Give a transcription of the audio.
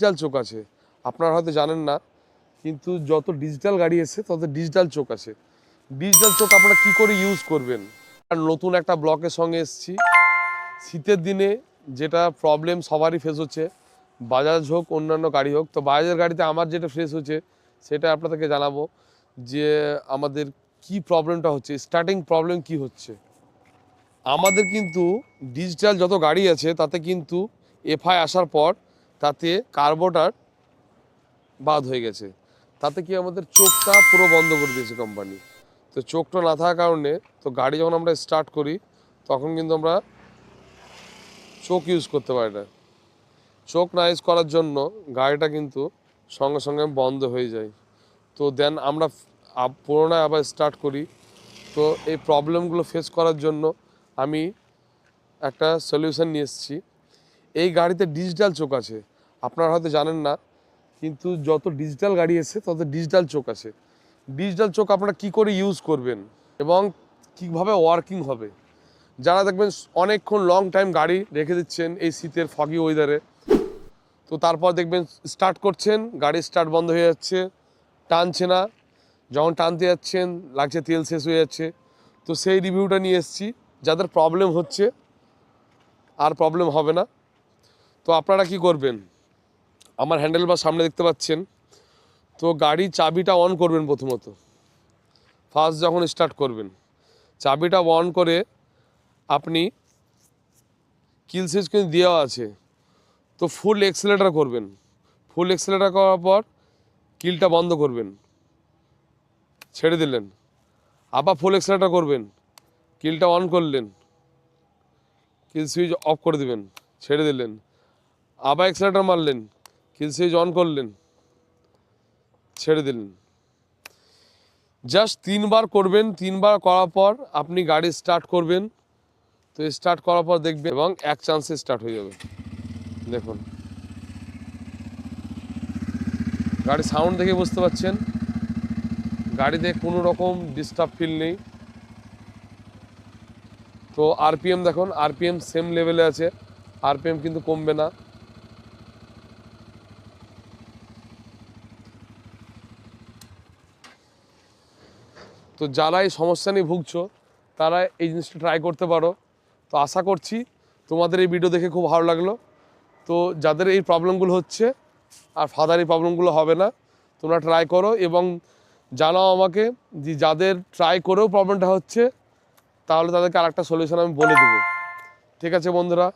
Digital চোখ আছে। আপনারা হয়তো জানেন না, কিন্তু যত ডিজিটাল গাড়ি এসেছে তত ডিজিটাল চোখ আছে। ডিজিটাল চোখ আপনারা কী করে ইউজ করবেন। আর নতুন একটা ব্লকের সঙ্গে এসেছি। শীতের দিনে যেটা প্রবলেম সবারই ফেস হচ্ছে, বাজাজ হোক অন্যান্য গাড়ি হোক, তো বাজাজের গাড়িতে আমার যেটা ফেস হচ্ছে সেটা আপনাদেরকে জানাবো যে আমাদের কি প্রবলেমটা হচ্ছে, স্টার্টিং প্রবলেম কি হচ্ছে। আমাদের কিন্তু ডিজিটাল যত গাড়ি আছে তাতে কিন্তু এফআই আসার পর তাতে কার্বোটার বাদ হয়ে গেছে। তাতে কি আমাদের চোখটা পুরো বন্ধ করে দিয়েছে কোম্পানি। তো চোখটা না থাকার কারণে তো গাড়ি যখন আমরা স্টার্ট করি তখন কিন্তু আমরা চোখ ইউজ করতে পারি না। চোখ না ইউজ করার জন্য গাড়িটা কিন্তু সঙ্গে সঙ্গে বন্ধ হয়ে যায়। তো দেন আমরা পুনরায় আবার স্টার্ট করি। তো এই প্রবলেমগুলো ফেস করার জন্য আমি একটা সলিউশন নিয়ে এসেছি। এই গাড়িতে ডিজিটাল চোখ আছে। আপনারা হয়তো জানেন না, কিন্তু যত ডিজিটাল গাড়ি এসেছে তত ডিজিটাল চোখ আছে। ডিজিটাল চোখ আপনারা কী করে ইউজ করবেন এবং কীভাবে ওয়ার্কিং হবে। যারা দেখবেন অনেকক্ষণ লং টাইম গাড়ি রেখে দিচ্ছেন এই শীতের ফগি ওয়েদারে, তো তারপর দেখবেন স্টার্ট করছেন, গাড়ি স্টার্ট বন্ধ হয়ে যাচ্ছে, টানছে না, যখন টানতে যাচ্ছেন লাগছে তেল শেষ হয়ে যাচ্ছে। তো সেই রিভিউটা নিয়ে এসেছি। যাদের প্রবলেম হচ্ছে আর প্রবলেম হবে না। তো আপনারা কি করবেন, আমার হ্যান্ডেল বার সামনে দেখতে পাচ্ছেন, তো গাড়ির চাবিটা অন করবেন। প্রথমত ফার্স্ট যখন স্টার্ট করবেন চাবিটা অন করে আপনি কিল সুইচ কিন্তু দেওয়া আছে, তো ফুল এক্সেলেটার করবেন। ফুল এক্সেলেটার করার পর কিলটা বন্ধ করবেন, ছেড়ে দিলেন, আবার ফুল এক্সেলেটার করবেন, কিলটা অন করলেন, কিল সুইচ অফ করে দেবেন, ছেড়ে দিলেন, আবার এক্সেলেটার মারলেন, কিল সুইচ অন করলেন, ছেড়ে দিলেন। জাস্ট 3 বার করবেন। 3 বার করার পর আপনি গাড়ি স্টার্ট করবেন। তো স্টার্ট করার পর দেখবেন এবং এক চান্সে স্টার্ট হয়ে যাবে। দেখুন গাড়ি সাউন্ড দেখে বুঝতে পারছেন গাড়িতে কোনো রকম ডিস্টার্ব ফিল নেই। তো আরপিএম দেখুন, আরপিএম সেম লেভেলে আছে, আরপিএম কিন্তু কমবে না। তো যারা এই সমস্যা নিয়ে ভুগছো তারা এই জিনিসটা ট্রাই করতে পারো। তো আশা করছি তোমাদের এই ভিডিও দেখে খুব ভালো লাগলো। তো যাদের এই প্রবলেমগুলো হচ্ছে আর ফাদার এই প্রবলেমগুলো হবে না, তোমরা ট্রাই করো এবং জানাও আমাকে যে যাদের ট্রাই করেও প্রবলেমটা হচ্ছে, তাহলে তাদেরকে আরেকটা সলিউশন আমি বলে দেবো। ঠিক আছে বন্ধুরা,